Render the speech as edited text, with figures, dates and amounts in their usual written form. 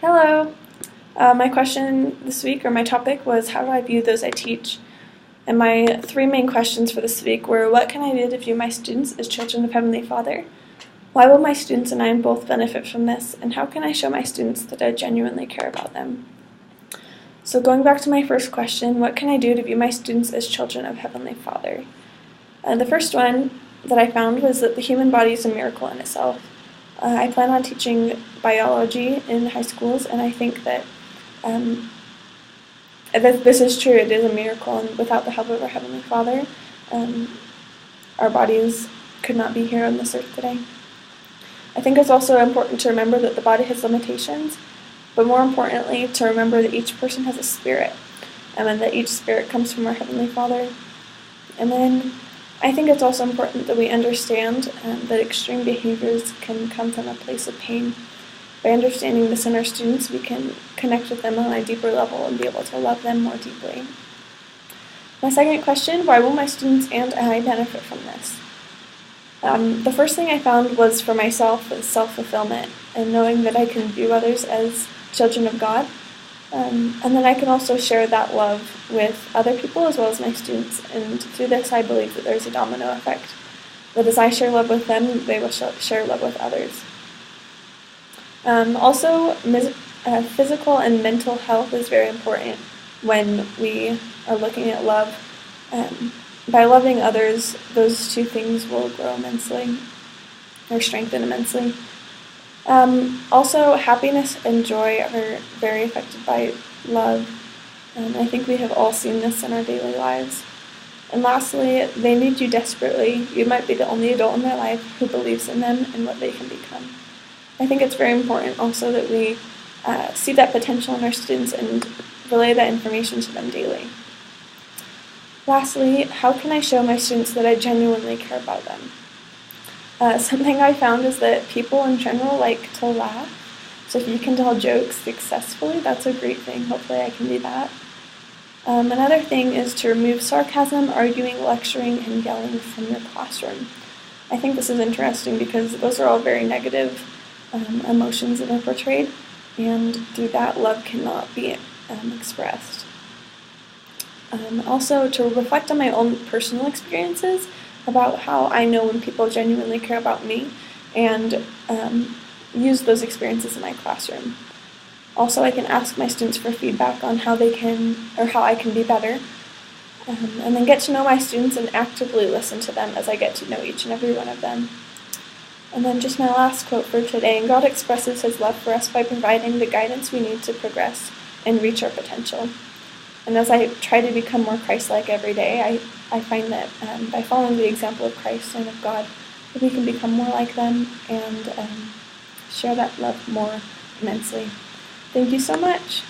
Hello. My question this week, or my topic, was how do I view those I teach? And my three main questions for this week were, what can I do to view my students as children of Heavenly Father? Why will my students and I both benefit from this? And how can I show my students that I genuinely care about them? So going back to my first question, what can I do to view my students as children of Heavenly Father? The first one that I found was that the human body is a miracle in itself. I plan on teaching biology in high schools, and I think that this is true. It is a miracle, and without the help of our Heavenly Father, our bodies could not be here on this earth today. I think it's also important to remember that the body has limitations, but more importantly, to remember that each person has a spirit, and that each spirit comes from our Heavenly Father. And then I think it's also important that we understand that extreme behaviors can come from a place of pain. By understanding this in our students, we can connect with them on a deeper level and be able to love them more deeply. My second question, why will my students and I benefit from this? The first thing I found was for myself is self-fulfillment and knowing that I can view others as children of God. And then I can also share that love with other people as well as my students. And through this, I believe that there's a domino effect. That as I share love with them, they will share love with others. Also, physical and mental health is very important when we are looking at love. By loving others, those two things will grow immensely, or strengthen immensely. Also, happiness and joy are very affected by love. I think we have all seen this in our daily lives. And lastly, they need you desperately. You might be the only adult in their life who believes in them and what they can become. I think it's very important also that we see that potential in our students and relay that information to them daily. Lastly, how can I show my students that I genuinely care about them? Something I found is that people in general like to laugh. So if you can tell jokes successfully, that's a great thing. Hopefully I can do that. Another thing is to remove sarcasm, arguing, lecturing, and yelling from your classroom. I think this is interesting because those are all very negative emotions that are portrayed, and through that, love cannot be expressed. Also, to reflect on my own personal experiences about how I know when people genuinely care about me, and use those experiences in my classroom. Also, I can ask my students for feedback on how they can, or how I can be better, and then get to know my students and actively listen to them as I get to know each and every one of them. And then just my last quote for today, God expresses His love for us by providing the guidance we need to progress and reach our potential. And as I try to become more Christ-like every day, I find that by following the example of Christ and of God, that we can become more like them and share that love more immensely. Thank you so much.